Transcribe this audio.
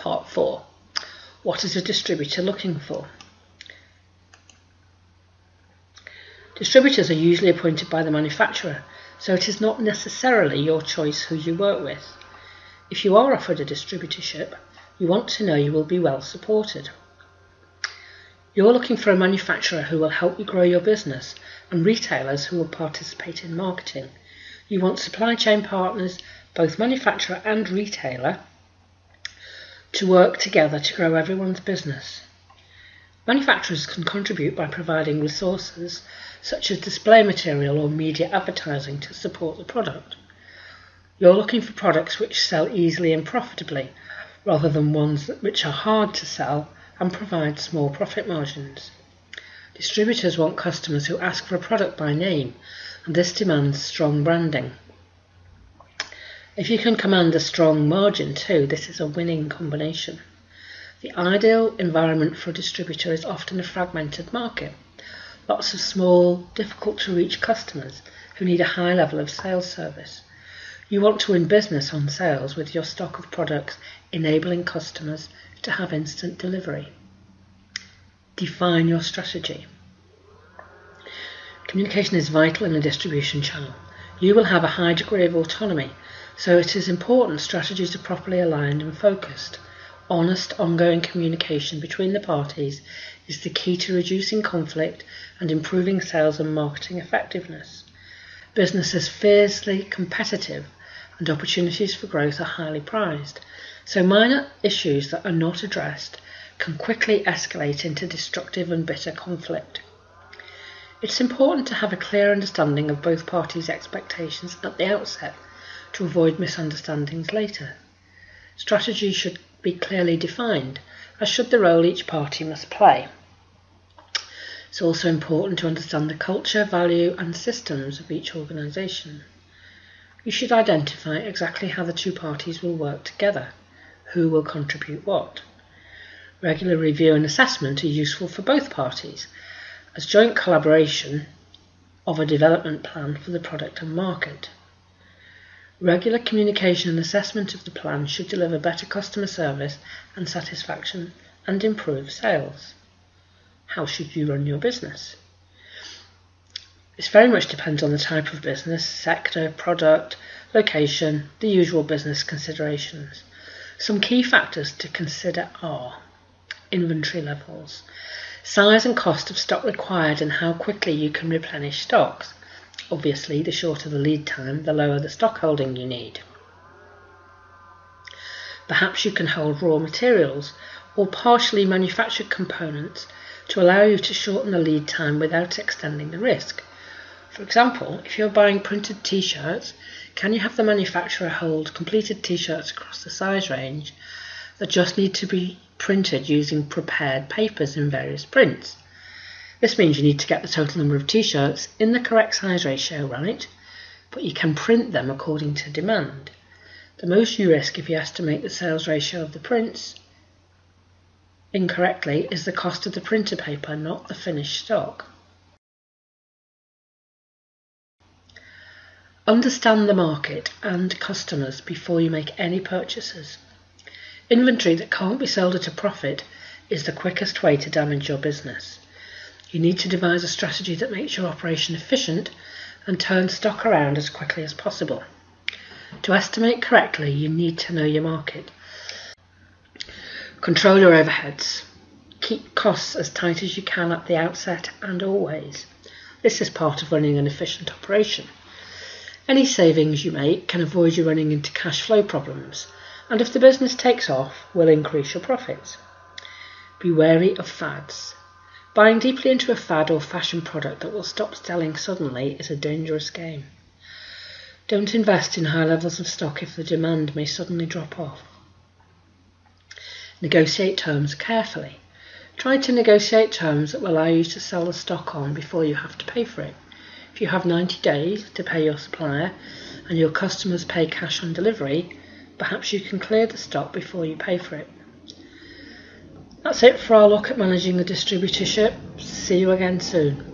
Part 4. What is a distributor looking for? Distributors are usually appointed by the manufacturer, so it is not necessarily your choice who you work with. If you are offered a distributorship, you want to know you will be well supported. You're looking for a manufacturer who will help you grow your business and retailers who will participate in marketing. You want supply chain partners, both manufacturer and retailer, to work together to grow everyone's business. Manufacturers can contribute by providing resources such as display material or media advertising to support the product. You're looking for products which sell easily and profitably, rather than ones which are hard to sell and provide small profit margins. Distributors want customers who ask for a product by name, and this demands strong branding. If you can command a strong margin too, this is a winning combination. The ideal environment for a distributor is often a fragmented market. Lots of small, difficult to reach customers who need a high level of sales service. You want to win business on sales with your stock of products enabling customers to have instant delivery. Define your strategy. Communication is vital in a distribution channel. You will have a high degree of autonomy, so it is important strategies are properly aligned and focused. Honest, ongoing communication between the parties is the key to reducing conflict and improving sales and marketing effectiveness. Business is fiercely competitive and opportunities for growth are highly prized, so minor issues that are not addressed can quickly escalate into destructive and bitter conflict. It's important to have a clear understanding of both parties' expectations at the outset to avoid misunderstandings later. Strategy should be clearly defined, as should the role each party must play. It's also important to understand the culture, value and systems of each organisation. You should identify exactly how the two parties will work together, who will contribute what. Regular review and assessment are useful for both parties, as joint collaboration of a development plan for the product and market. Regular communication and assessment of the plan should deliver better customer service and satisfaction and improve sales. How should you run your business? This very much depends on the type of business, sector, product, location, the usual business considerations. Some key factors to consider are inventory levels, size and cost of stock required and how quickly you can replenish stocks. Obviously, the shorter the lead time, the lower the stock holding you need. Perhaps you can hold raw materials or partially manufactured components to allow you to shorten the lead time without extending the risk. For example, if you're buying printed t-shirts, can you have the manufacturer hold completed t-shirts across the size range that just need to be printed using prepared papers in various prints? This means you need to get the total number of t-shirts in the correct size ratio right, but you can print them according to demand. The most you risk if you estimate the sales ratio of the prints incorrectly is the cost of the printer paper, not the finished stock. Understand the market and customers before you make any purchases. Inventory that can't be sold at a profit is the quickest way to damage your business. You need to devise a strategy that makes your operation efficient and turns stock around as quickly as possible. To estimate correctly, you need to know your market. Control your overheads. Keep costs as tight as you can at the outset and always. This is part of running an efficient operation. Any savings you make can avoid you running into cash flow problems, and if the business takes off, will increase your profits. Be wary of fads. Buying deeply into a fad or fashion product that will stop selling suddenly is a dangerous game. Don't invest in high levels of stock if the demand may suddenly drop off. Negotiate terms carefully. Try to negotiate terms that will allow you to sell the stock on before you have to pay for it. If you have 90 days to pay your supplier and your customers pay cash on delivery, perhaps you can clear the stock before you pay for it. That's it for our look at managing a distributorship. See you again soon.